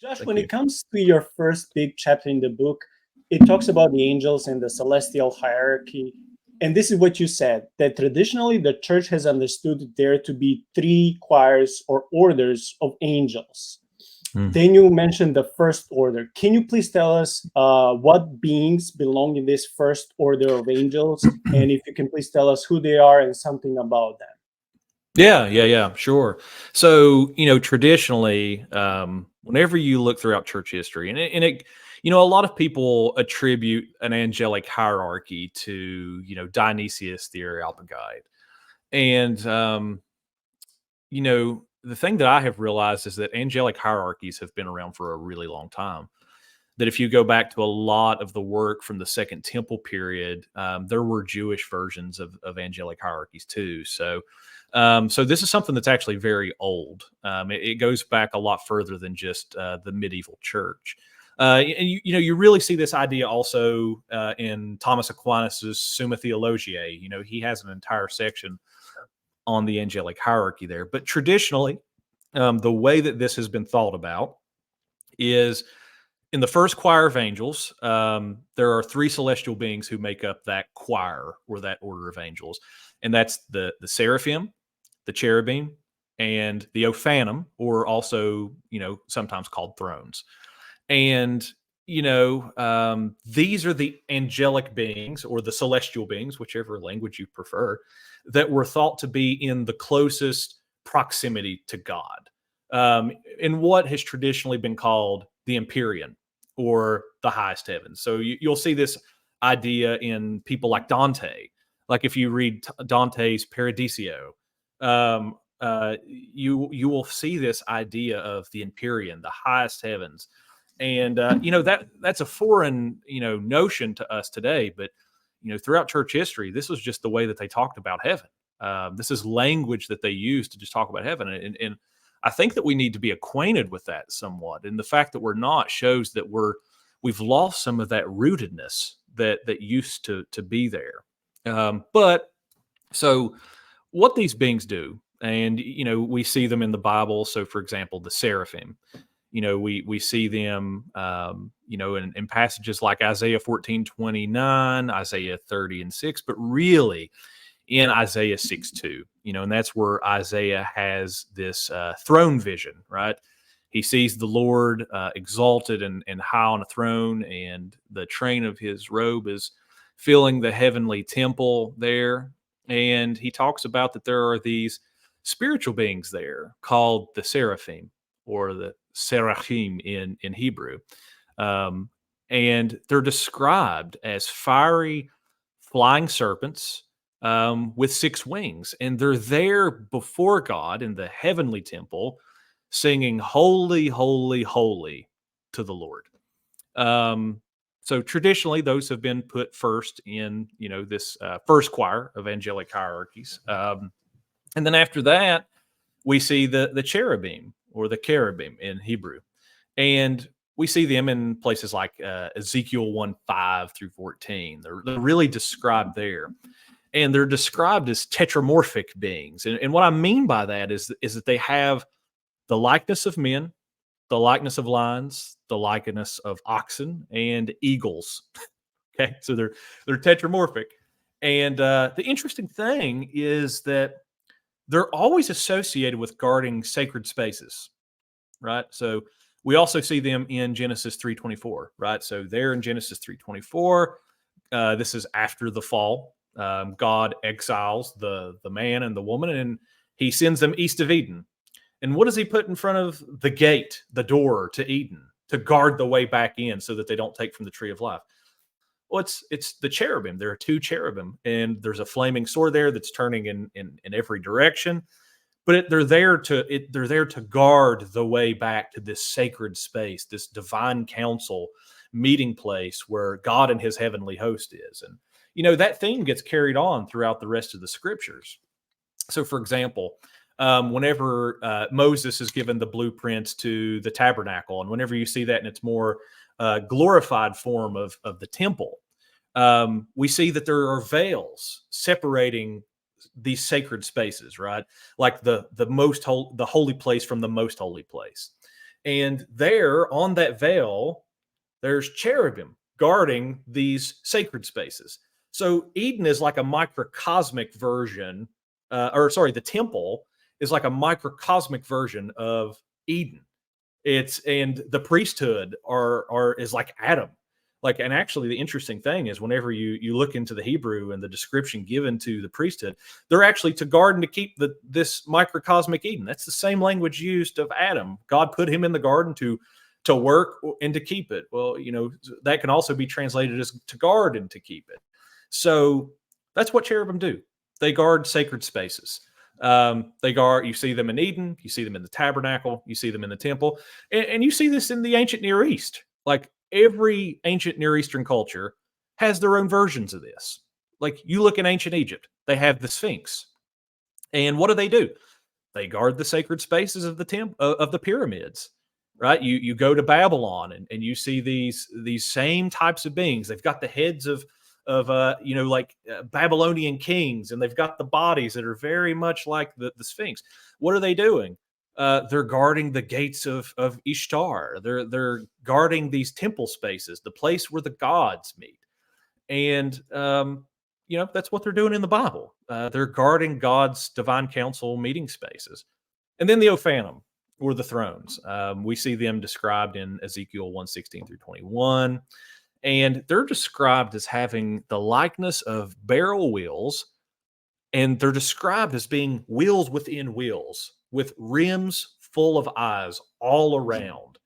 Josh, Thank when you. it comes to your first big chapter in the book, it talks about the angels and the celestial hierarchy. And this is what you said, that traditionally the church has understood there to be three choirs or orders of angels. Mm. Then you mentioned the first order. Can you please tell us what beings belong in this first order of angels? And if you can please tell us who they are and something about them. Yeah, sure. So, traditionally, whenever you look throughout church history, a lot of people attribute an angelic hierarchy to, Dionysius the Areopagite. And, the thing that I have realized is that angelic hierarchies have been around for a really long time. That if you go back to a lot of the work from the Second Temple period, there were Jewish versions of angelic hierarchies too. So this is something that's actually very old. It goes back a lot further than just the medieval church. And you really see this idea also in Thomas Aquinas's Summa Theologiae. He has an entire section on the angelic hierarchy there. But traditionally, the way that this has been thought about is in the first choir of angels, there are three celestial beings who make up that choir or that order of angels, and that's the seraphim, the cherubim, and the ophanim, or also sometimes called thrones. And these are the angelic beings or the celestial beings, whichever language you prefer, that were thought to be in the closest proximity to God, in what has traditionally been called the Empyrean or the highest heavens. So you'll see this idea in people like Dante. Like if you read Dante's Paradiso, you will see this idea of the Empyrean, the highest heavens, and that's a foreign notion to us today. But throughout church history, this was just the way that they talked about heaven. This is language that they used to just talk about heaven, and I think that we need to be acquainted with that somewhat. And the fact that we're not shows that we've lost some of that rootedness that used to be there. But so what these beings do, and we see them in the Bible. So, for example, the seraphim. We see them, in passages like Isaiah 14:29, Isaiah 30:6, but really in Isaiah 6:2, and that's where Isaiah has this throne vision, right? He sees the Lord exalted and high on a throne, and the train of his robe is filling the heavenly temple there. And he talks about that there are these spiritual beings there called the seraphim or the serachim in Hebrew. Um, and they're described as fiery flying serpents with six wings. And they're there before God in the heavenly temple singing, "Holy, holy, holy" to the Lord. Um, so traditionally, those have been put first in, this first choir of angelic hierarchies. And then after that, we see the cherubim or the cherubim in Hebrew. And we see them in places like Ezekiel 1:5 through 14. They're really described there. And they're described as tetramorphic beings. And what I mean by that is that they have the likeness of men, the likeness of lions, the likeness of oxen, and eagles. Okay, so they're tetramorphic. And the interesting thing is that they're always associated with guarding sacred spaces, right? So we also see them in Genesis 3:24, right? So they're in Genesis 3:24. This is after the fall. God exiles the man and the woman, and he sends them east of Eden. And what does he put in front of the gate, the door to Eden, to guard the way back in so that they don't take from the tree of life? Well, it's the cherubim. There are two cherubim, and there's a flaming sword there that's turning in every direction. But they're there to guard the way back to this sacred space, this divine council meeting place where God and His heavenly host is. And that theme gets carried on throughout the rest of the scriptures. So, for example, whenever Moses is given the blueprints to the tabernacle, and whenever you see that in its more glorified form of the temple, we see that there are veils separating these sacred spaces, right? Like the holy place from the most holy place. And there on that veil, there's cherubim guarding these sacred spaces. So Eden is like a microcosmic version, or sorry, the temple is like a microcosmic version of Eden. It's and the priesthood are is like Adam. Like, and actually the interesting thing is whenever you look into the Hebrew and the description given to the priesthood, they're actually to guard and to keep this microcosmic Eden. That's the same language used of Adam. God put him in the garden to work and to keep it. Well, that can also be translated as to guard and to keep it. So that's what cherubim do. They guard sacred spaces. They guard. You see them in Eden. You see them in the tabernacle. You see them in the temple, and you see this in the ancient Near East. Like every ancient Near Eastern culture has their own versions of this. Like you look in ancient Egypt, they have the Sphinx, and what do? They guard the sacred spaces of the pyramids, right? You go to Babylon and you see these same types of beings. They've got the heads of Babylonian kings, and they've got the bodies that are very much like the Sphinx. What are they doing? They're guarding the gates of Ishtar. They're guarding these temple spaces, the place where the gods meet, and that's what they're doing in the Bible. They're guarding God's divine council meeting spaces. And then the Ophanim, or the thrones. We see them described in Ezekiel 1:16 through 21. And they're described as having the likeness of barrel wheels. And they're described as being wheels within wheels with rims full of eyes all around.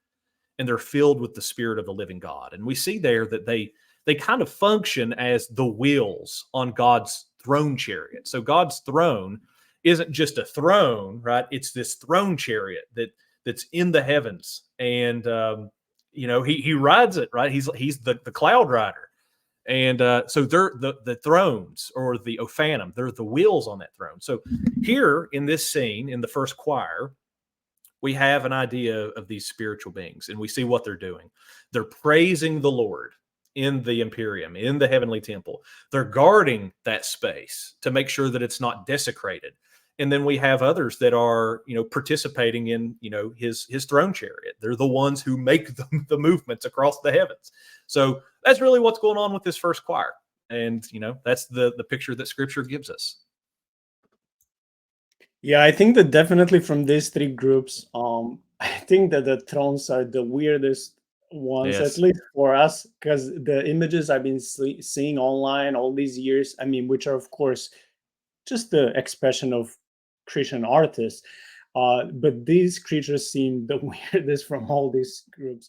And they're filled with the spirit of the living God. And we see there that they kind of function as the wheels on God's throne chariot. So God's throne isn't just a throne, right? It's this throne chariot that's in the heavens, and he rides it, right? He's the cloud rider, and so they're the thrones, or the Ophanim. They're the wheels on that throne. So here in this scene in the first choir, we have an idea of these spiritual beings, and we see what they're doing. They're praising the Lord in the Imperium, in the heavenly temple. They're guarding that space to make sure that it's not desecrated. And then we have others that are, participating in, his throne chariot. They're the ones who make the movements across the heavens. So that's really what's going on with this first choir. And, that's the picture that Scripture gives us. Yeah, I think that definitely from these three groups, I think that the thrones are the weirdest ones, at Yes. least for us, because the images I've been seeing online all these years, I mean, which are of course just the expression of Christian artists, but these creatures seem the weirdest from all these groups.